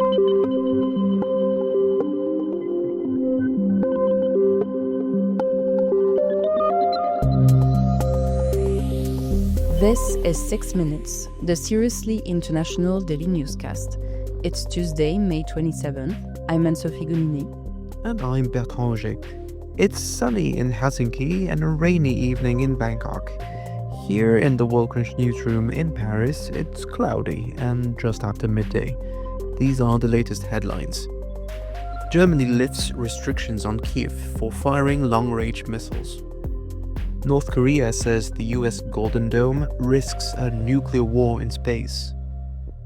This is 6 Minutes, the seriously international daily newscast. It's Tuesday, May 27th. I'm Anne-Sophie Goninet. And I'm Bertrand Hauger. It's sunny in Helsinki and a rainy evening in Bangkok. Here in the Worldcrunch newsroom in Paris, it's cloudy and just after midday. These are the latest headlines. Germany lifts restrictions on Kyiv for firing long-range missiles. North Korea says the US Golden Dome risks a nuclear war in space.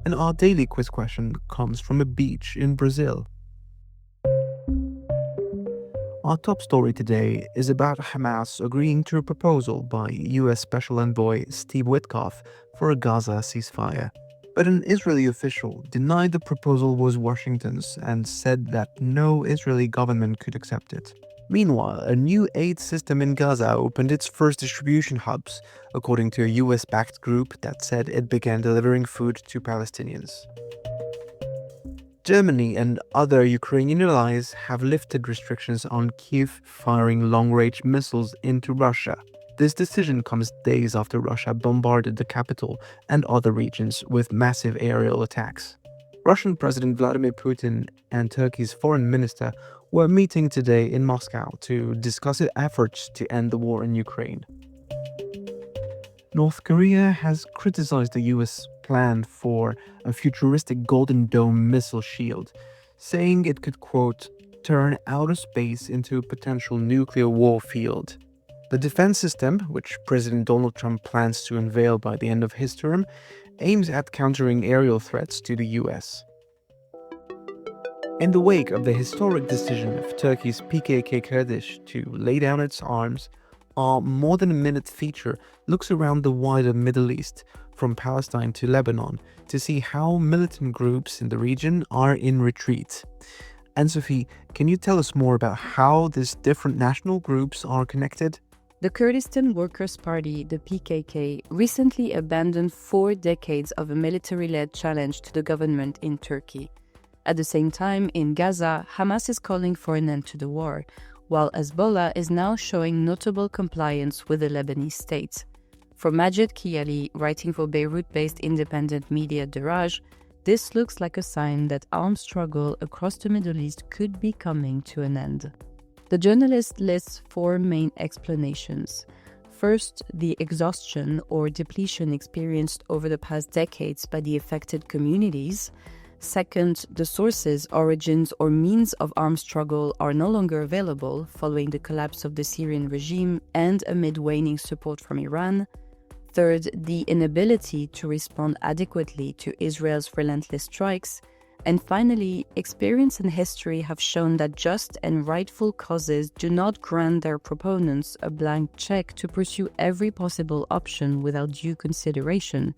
And our daily quiz question comes from a beach in Brazil. Our top story today is about Hamas agreeing to a proposal by US Special Envoy Steve Witkoff for a Gaza ceasefire. But an Israeli official denied the proposal was Washington's and said that no Israeli government could accept it. Meanwhile, a new aid system in Gaza opened its first distribution hubs, according to a US-backed group that said it began delivering food to Palestinians. Germany and other Ukrainian allies have lifted restrictions on Kyiv firing long-range missiles into Russia. This decision comes days after Russia bombarded the capital and other regions with massive aerial attacks. Russian President Vladimir Putin and Turkey's foreign minister were meeting today in Moscow to discuss efforts to end the war in Ukraine. North Korea has criticized the US plan for a futuristic Golden Dome missile shield, saying it could, quote, turn outer space into a potential nuclear war field. The defense system, which President Donald Trump plans to unveil by the end of his term, aims at countering aerial threats to the US. In the wake of the historic decision of Turkey's PKK Kurdish to lay down its arms, our More Than a Minute feature looks around the wider Middle East, from Palestine to Lebanon, to see how militant groups in the region are in retreat. Anne-Sophie, can you tell us more about how these different national groups are connected? The Kurdistan Workers' Party, the PKK, recently abandoned 4 decades of a military-led challenge to the government in Turkey. At the same time, in Gaza, Hamas is calling for an end to the war, while Hezbollah is now showing notable compliance with the Lebanese state. For Majid Kiyali, writing for Beirut-based independent media Daraj, this looks like a sign that armed struggle across the Middle East could be coming to an end. The journalist lists 4 main explanations. First, the exhaustion or depletion experienced over the past decades by the affected communities. Second, the sources, origins, or means of armed struggle are no longer available following the collapse of the Syrian regime and amid waning support from Iran. Third, the inability to respond adequately to Israel's relentless strikes. And finally, experience and history have shown that just and rightful causes do not grant their proponents a blank check to pursue every possible option without due consideration,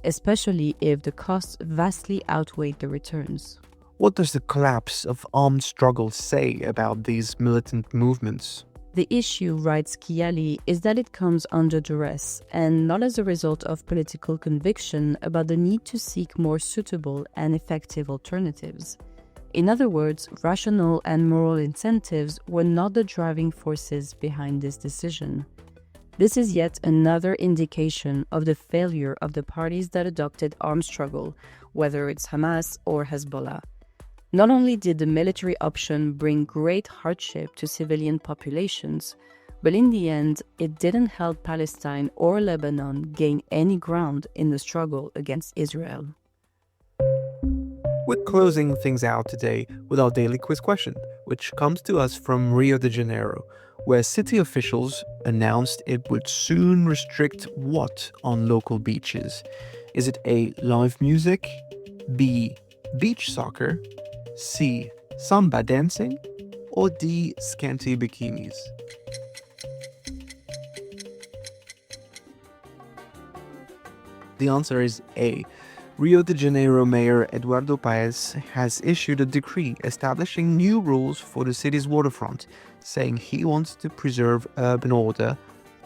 especially if the costs vastly outweigh the returns. What does the collapse of armed struggle say about these militant movements? The issue, writes Kyiali, is that it comes under duress, and not as a result of political conviction about the need to seek more suitable and effective alternatives. In other words, rational and moral incentives were not the driving forces behind this decision. This is yet another indication of the failure of the parties that adopted armed struggle, whether it's Hamas or Hezbollah. Not only did the military option bring great hardship to civilian populations, but in the end, it didn't help Palestine or Lebanon gain any ground in the struggle against Israel. We're closing things out today with our daily quiz question, which comes to us from Rio de Janeiro, where city officials announced it would soon restrict what on local beaches? Is it A, live music, B, beach soccer, C, samba dancing, or D, scanty bikinis? The answer is A. Rio de Janeiro Mayor Eduardo Paes has issued a decree establishing new rules for the city's waterfront, saying he wants to preserve urban order,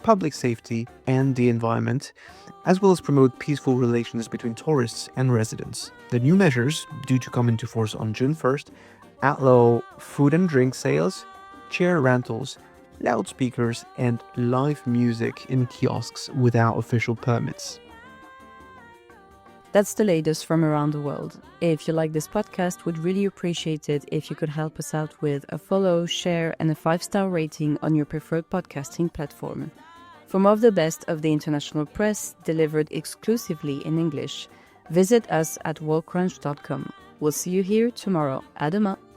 public safety, and the environment, as well as promote peaceful relations between tourists and residents. The new measures, due to come into force on June 1st, outlaw food and drink sales, chair rentals, loudspeakers, and live music in kiosks without official permits. That's the latest from around the world. If you like this podcast, we'd really appreciate it if you could help us out with a follow, share, and a 5-star rating on your preferred podcasting platform. For more of the best of the international press, delivered exclusively in English, visit us at worldcrunch.com. We'll see you here tomorrow. À demain!